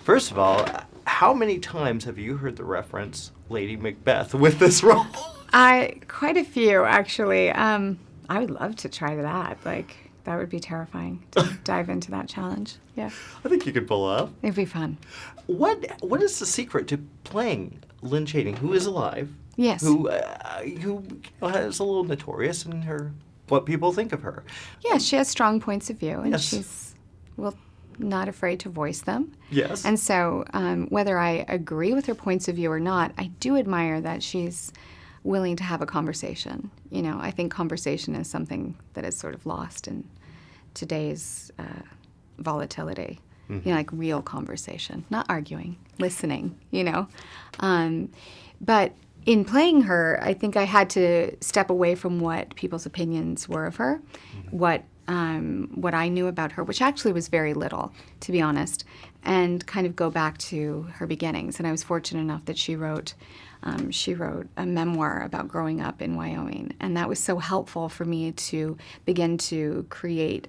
First of all, how many times have you heard the reference Lady Macbeth with this role? Quite a few, actually. I would love to try that. Like, that would be terrifying to dive into that challenge. Yeah. I think you could pull it off. It'd be fun. What is the secret to playing Lynn Cheney, who is alive? Yes. Who is a little notorious in her what people think of her. Yeah, she has strong points of view, and Yes. she's not afraid to voice them. Yes. And so, whether I agree with her points of view or not, I do admire that she's willing to have a conversation. You know, I think conversation is something that is sort of lost in today's volatility. You know, like real conversation, not arguing, listening, you know. But in playing her, I think I had to step away from what people's opinions were of her, what I knew about her, which actually was very little, to be honest, and kind of go back to her beginnings. And I was fortunate enough that she wrote a memoir about growing up in Wyoming, and that was so helpful for me to begin to create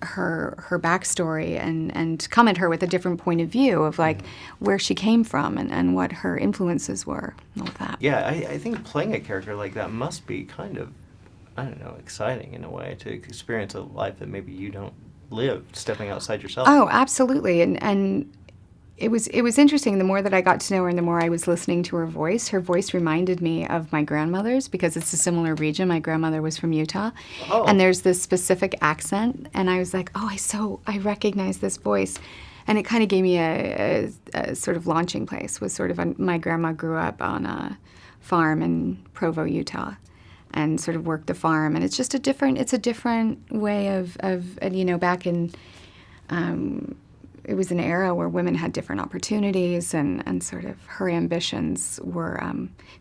her backstory and come at her with a different point of view of like where she came from and what her influences were and all that. Yeah, I think playing a character like that must be kind of, I don't know, exciting in a way to experience a life that maybe you don't live, stepping outside yourself. Oh, absolutely. And it was interesting. The more that I got to know her and the more I was listening to her voice reminded me of my grandmother's because it's a similar region. My grandmother was from Utah. Oh. And there's this specific accent. And I was like, oh, I recognize this voice. And it kind of gave me a sort of launching place. Was sort of my grandma grew up on a farm in Provo, Utah, and sort of worked the farm. And it's just a different way of you know, back in, it was an era where women had different opportunities and sort of her ambitions were,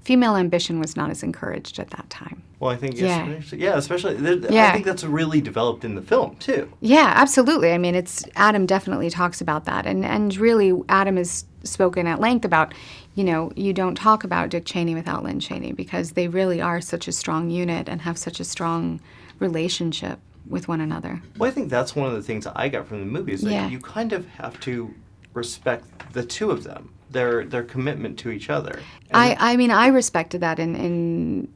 female ambition was not as encouraged at that time. Well, I think, especially, Yeah. I think that's really developed in the film, too. Yeah, absolutely. I mean, Adam definitely talks about that. And really, Adam has spoken at length about, you know, you don't talk about Dick Cheney without Lynn Cheney because they really are such a strong unit and have such a strong relationship with one another. Well, I think that's one of the things I got from the movie is that you kind of have to respect the two of them, their commitment to each other. I mean, I respected that in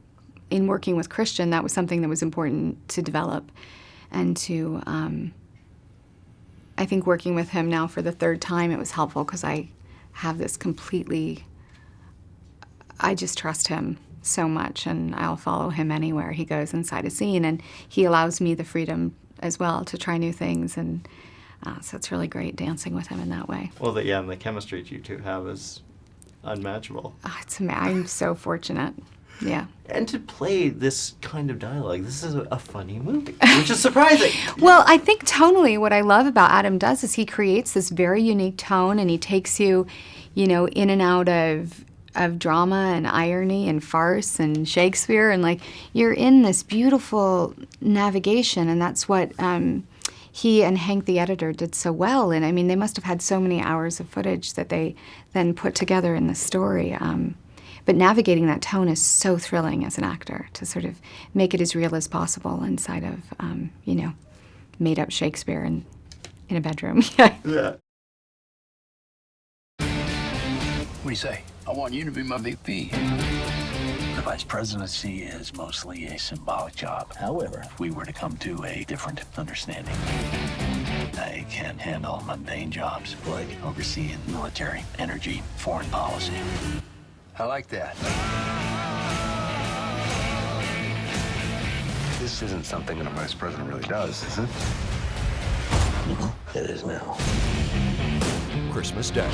working with Christian. That was something that was important to develop and to, I think working with him now for the third time, it was helpful because I have this I just trust him so much, and I'll follow him anywhere he goes inside a scene, and he allows me the freedom as well to try new things, and so it's really great dancing with him in that way. Well, and the chemistry you two have is unmatchable. I'm so fortunate. Yeah. And to play this kind of dialogue, this is a funny movie, which is surprising. Well, I think tonally what I love about Adam does is he creates this very unique tone, and he takes you, you know, in and out of drama and irony and farce and Shakespeare, and like you're in this beautiful navigation, and that's what he and Hank, the editor, did so well. And I mean, they must have had so many hours of footage that they then put together in the story. But navigating that tone is so thrilling as an actor to sort of make it as real as possible inside of, you know, made up Shakespeare in a bedroom. Yeah. What do you say? I want you to be my VP. The vice presidency is mostly a symbolic job. However, if we were to come to a different understanding, I can handle mundane jobs like overseeing military, energy, foreign policy. I like that. This isn't something that a vice president really does, is it? It is now. Christmas Day.